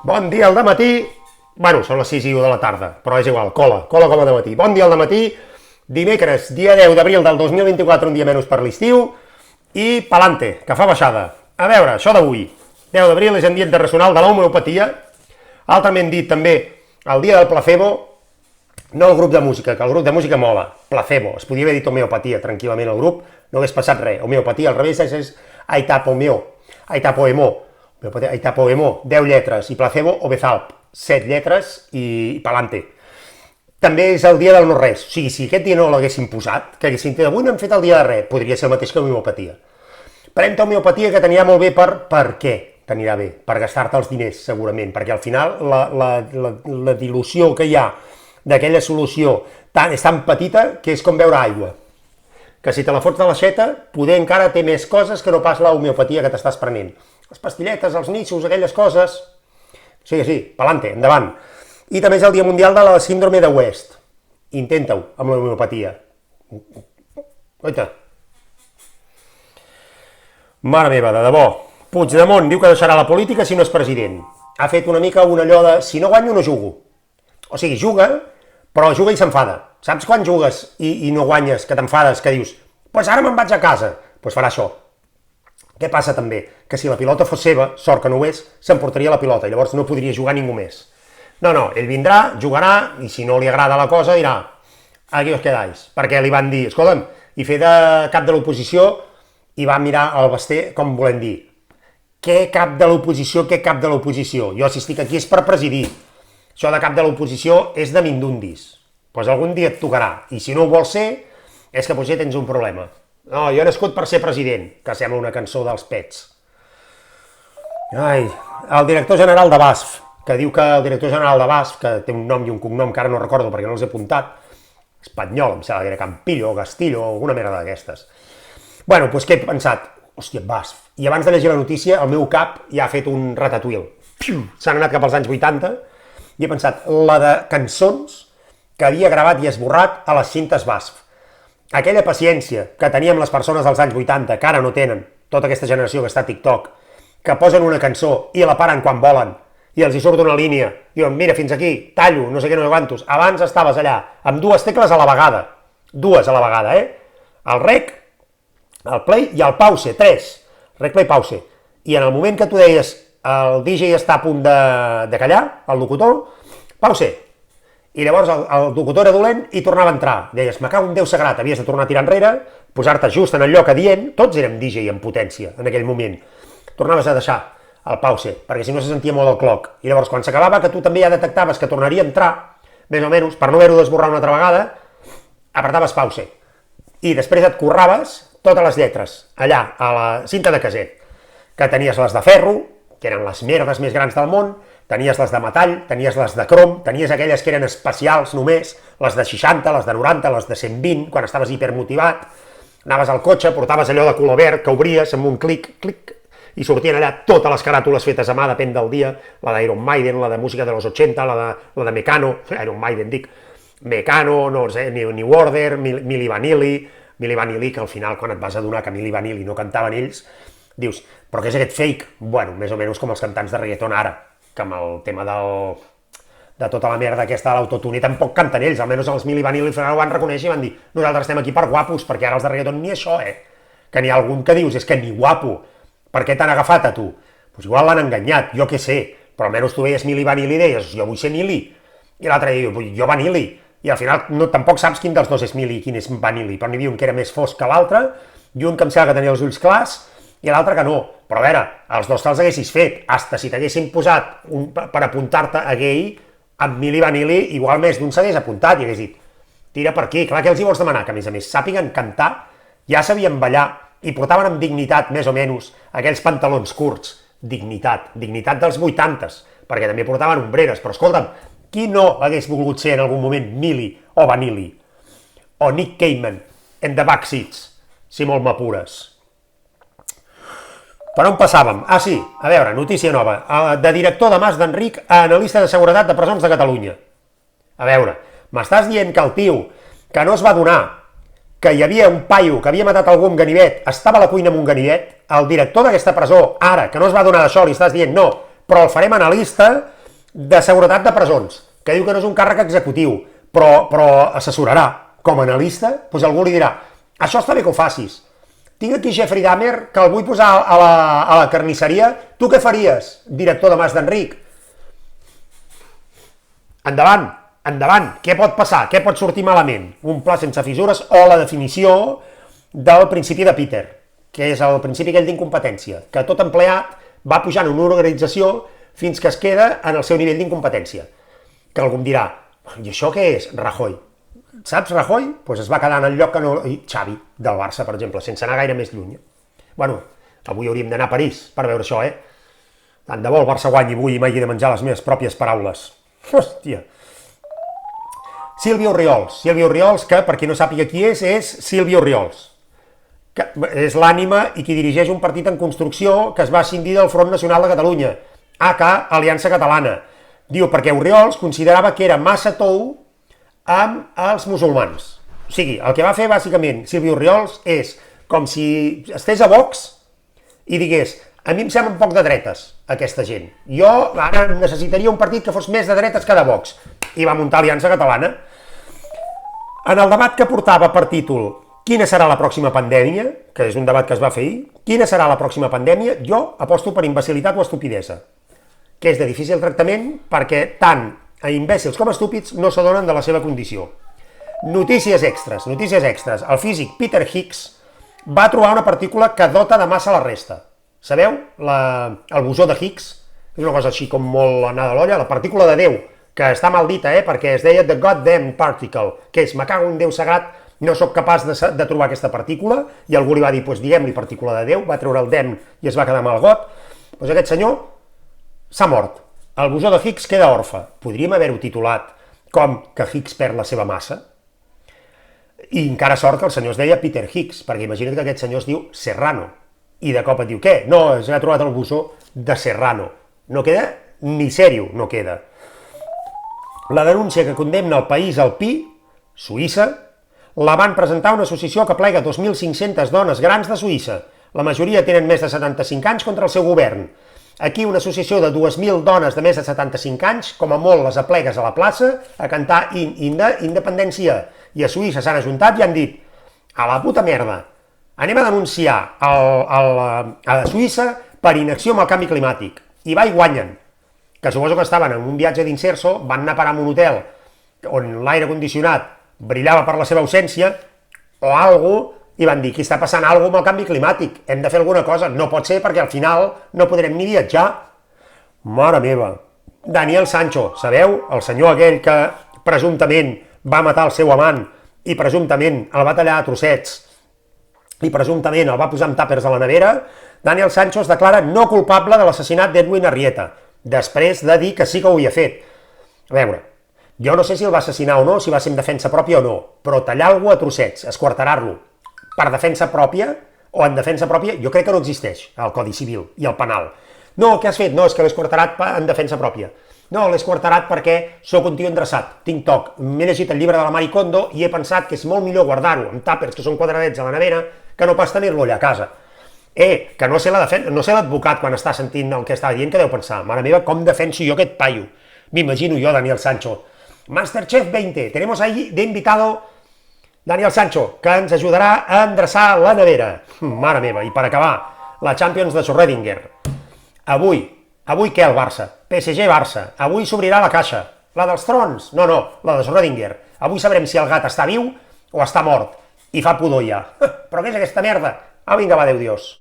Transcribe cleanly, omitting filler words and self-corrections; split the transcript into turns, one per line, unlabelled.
Bon dia al dematí. Bueno, són les 6 i 1 de la tarda, però és igual, cola com a dematí. Bon dia al dematí, dimecres, dia 10 d'abril del 2024, un dia menys per l'estiu, i palante, que fa baixada. A veure, això d'avui, 10 d'abril és el Dia Internacional de l'Homeopatia, altrament dit també el dia del placebo, no el grup de música, que el grup de música mola, placebo, es podia haver dit homeopatia tranquil·lament al grup, no hagués passat res, homeopatia al revés és aitapoemo, 10 lletres, i placebo o bezalp, 7 lletres i palante. També és el dia del no res, o sigui, si aquest dia no l'haguessin posat, que haguessin dit, avui no hem fet el dia de res, podria ser el mateix que homeopatia. Prem-te homeopatia que t'anirà molt bé per què t'anirà bé? Per gastar-te els diners, segurament, perquè al final la dilució que hi ha d'aquella solució és tan petita que és com beure aigua. Que si te la fots de l'aixeta, poder encara té més coses que no pas la homeopatia que t'estàs prenent. Les pastilletes, els nissos, aquelles coses... Sí, pa'lante, endavant. I també és el Dia Mundial de la Síndrome de West. Intenta-ho amb l'homeopatia. Oita. Mare meva, de debò. Puigdemont diu que deixarà la política si no és president. Ha fet una mica un allò de si no guanyo no jugo. O sigui, juga, però juga i s'enfada. Saps quan jugues i no guanyes, que t'enfades, que dius pues ara me'n vaig a casa? Pues farà això. Què passa també? Que si la pilota fos seva, sort que no ho és, s'emportaria la pilota i llavors no podria jugar ningú més. No, ell vindrà, jugarà i si no li agrada la cosa dirà aquí us quedáis, perquè li van dir, escolta'm, i fer de cap de l'oposició i va mirar el Basté com volem dir. Què cap de l'oposició, què cap de l'oposició? Jo si estic aquí és per presidir. Això de cap de l'oposició és de mindundis. Doncs algun dia et tocarà, i si no ho vols ser, és que potser tens un problema. No, jo he nascut per ser president, que sembla una cançó dels Pets. Ai, el director general de BASF, que diu que el director general de BASF, que té un nom i un cognom que ara no recordo perquè no els he apuntat, espanyol, em sembla que era Campillo, Gastillo, alguna merda d'aquestes. Bueno, doncs què he pensat? Hòstia, BASF. I abans de llegir la notícia, el meu cap ja ha fet un ratatouille. S'han anat cap als anys 80 i he pensat, la de cançons que havia gravat i esborrat a les cintes BASF. Aquella paciència que teníem les persones dels anys 80, que ara no tenen, tota aquesta generació que està a TikTok, que posen una cançó i la paren quan volen, i els hi surt una línia, diuen, mira, fins aquí, tallo, no sé què, no sé quantos. Abans estaves allà, amb dues tecles a la vegada. Dues a la vegada, El rec, el play i el pause, 3. Rec, play, pause. I en el moment que tu deies, el DJ està a punt de callar, el locutor, pause. I llavors el locutor era dolent i tornava a entrar. Deies, me cago en Déu sagrat, havies de tornar a tirar enrere, posar-te just en el lloc adient, tots érem DJ en potència en aquell moment. Tornaves a deixar el pause, perquè si no se sentia molt el cloc. I llavors quan s'acabava, que tu també ja detectaves que tornaria a entrar, més o menys, per no haver-ho d'esborrar una altra vegada, apretaves pause. I després et curraves totes les lletres, allà, a la cinta de caset, que tenies les de ferro, que eren les merdes més grans del món, tenies les de metall, tenies les de crom, tenies aquelles que eren especials només, les de 60, les de 90, les de 120, quan estaves hipermotivat, anaves al cotxe, portaves allò de color verd que obries amb un clic, clic, i sortien allà totes les caràtules fetes a mà, depèn del dia, la d'Iron Maiden, la de música de los 80, la de Mecano, Iron Maiden dic, Mecano, no sé, New Order, Milli Vanilli, que al final quan et vas adonar que Milli Vanilli no cantaven ells, dius, però què és aquest fake? Bueno, més o menys com els cantants de reggaeton ara, que amb el tema de tota la merda aquesta de l'autotune tampoc canten ells, almenys els Milli Vanilli ho van reconèixer i van dir, nosaltres estem aquí per guapos, perquè ara els de reggaeton ni això, que n'hi ha algun que dius, és que ni guapo, per què t'han agafat a tu? Doncs igual l'han enganyat, jo què sé, però almenys tu veies Milli Vanilli i deies, jo vull ser Milli, i l'altre diu, jo Vanilli, i al final tampoc saps quin dels dos és Milli i quin és Vanilli, però n'hi havia un que era més fosc que l'altre, i un que em sembla que tenia els ulls clars, i l'altre que no. Però a veure, els dos te'ls haguessis fet, hasta si t'haguessin posat per apuntar-te a gay, amb Milli Vanilli, igual més d'un s'hagués apuntat i hagués dit, tira per aquí, clar que els hi vols demanar, que a més sàpiguen cantar, ja sabien ballar i portaven amb dignitat, més o menys, aquells pantalons curts, dignitat dels 80s, perquè també portaven ombreres, però escolta'm, qui no hagués volgut ser en algun moment Milli o Vanilli? O Nick Cayman, en The Backseats, si molt m'apures. Per on passàvem? Ah, sí, a veure, notícia nova. De director de Mas d'Enric a analista de seguretat de presons de Catalunya. A veure, m'estàs dient que el tio que no es va donar que hi havia un paio que havia matat algú amb ganivet, estava a la cuina amb un ganivet, el director d'aquesta presó, ara, que no es va donar d'això, li estàs dient no, però el farem analista de seguretat de presons, que diu que no és un càrrec executiu, però assessorarà. Com a analista, doncs algú li dirà, això està bé que ho facis. Tinc aquí Jeffrey Dahmer, que el vull posar a la carnisseria. Tu què faries, director de Mas d'Enric? Endavant, endavant. Què pot passar? Què pot sortir malament? Un pla sense fissures o la definició del principi de Peter, que és el principi aquell d'incompetència, que tot empleat va pujant en una organització fins que es queda en el seu nivell d'incompetència. Que algú em dirà, i això què és? Rajoy. Saps, Rajoy? Doncs es va quedar en el lloc que no... Xavi, del Barça, per exemple, sense anar gaire més lluny. Bueno, avui hauríem d'anar a París per veure això, Tant de bo el Barça guanyi avui i m'hagi de menjar les meves pròpies paraules. Hòstia. Silvio Orriols, que, per qui no sàpiga qui és Silvio Orriols, que és l'ànima i qui dirigeix un partit en construcció que es va escindir del Front Nacional de Catalunya, AK, Aliança Catalana. Diu, perquè Orriols considerava que era massa tou amb els musulmans. O sigui, el que va fer, bàsicament, Silvio Orriols és com si estigués a Vox i digués, a mi em sembla un poc de dretes, aquesta gent. Jo ara necessitaria un partit que fos més de dretes que de Vox. I va muntar Aliança Catalana. En el debat que portava per títol quina serà la pròxima pandèmia, que és un debat que es va fer ahir, quina serà la pròxima pandèmia, jo aposto per imbecilitat o estupidesa, que és de difícil tractament perquè tant a imbècils com a estúpids no s'adonen de la seva condició. Notícies extres. El físic Peter Higgs va trobar una partícula que dota de massa la resta. Sabeu? El bosó de Higgs, és una cosa així com molt anada a l'olla, la partícula de Déu, que està mal dita, perquè es deia the goddamn particle, que és, me cago en Déu sagrat, no sóc capaç de trobar aquesta partícula, i algú li va dir, doncs diguem-li partícula de Déu, va treure el dem i es va quedar amb el got, doncs aquest senyor s'ha mort. El bosó de Higgs queda orfe. Podríem haver-ho titulat com que Higgs perd la seva massa? I encara sort que el senyor es deia Peter Higgs, perquè imagina't que aquest senyor es diu Serrano, i de cop et diu, què? No, s'ha trobat el bosó de Serrano. No queda ni sèrio, no queda. La denúncia que condemna el país al pi, Suïssa, la van presentar una associació que plega 2.500 dones grans de Suïssa. La majoria tenen més de 75 anys contra el seu govern. Aquí una associació de 2.000 dones de més de 75 anys, com a molt les aplegues a la plaça, a cantar independència. I a Suïssa s'han ajuntat i han dit, a la puta merda, anem a denunciar a Suïssa per inacció amb el canvi climàtic. I va i guanyen. Que suposo que estaven en un viatge d'Inserso, van anar a parar en un hotel on l'aire condicionat brillava per la seva ausència, o algú, i van dir, aquí està passant alguna cosa amb el canvi climàtic, hem de fer alguna cosa, no pot ser perquè al final no podrem ni viatjar. Mare meva. Daniel Sancho, sabeu? El senyor aquell que presumptament va matar el seu amant i presumptament el va tallar a trossets i presumptament el va posar amb tàpers a la nevera. Daniel Sancho es declara no culpable de l'assassinat d'Edwin Arrieta, després de dir que sí que ho havia fet. A veure, jo no sé si el va assassinar o no, si va ser en defensa pròpia o no, però tallar algú a trossets, esquarterar-lo, per defensa pròpia o en defensa pròpia, jo crec que no existeix al Codi Civil i al penal. No, què has fet? No, és que l'he esquarterat en defensa pròpia. No, l'he esquarterat perquè sóc un tio endreçat, tinc toc, m'he llegit el llibre de la Marie Kondo i he pensat que és molt millor guardar-ho amb tàpers que són quadradets a la nevera que no pas tenir-lo allà a casa. Que no sé l'advocat quan està sentint el que estava dient, que deu pensar, mare meva, com defenso jo aquest paio? M'imagino jo, Daniel Sancho. Masterchef 20, tenemos ahí de invitado Daniel Sancho, que ens ajudarà a endreçar la nevera. Mare meva, i per acabar, la Champions de Schrödinger. Avui què el Barça? PSG-Barça. Avui s'obrirà la caixa. La dels trons? No, la de Schrödinger. Avui sabrem si el gat està viu o està mort. I fa pudor ja. Però què és aquesta merda? Vinga, va, adéu, Dios.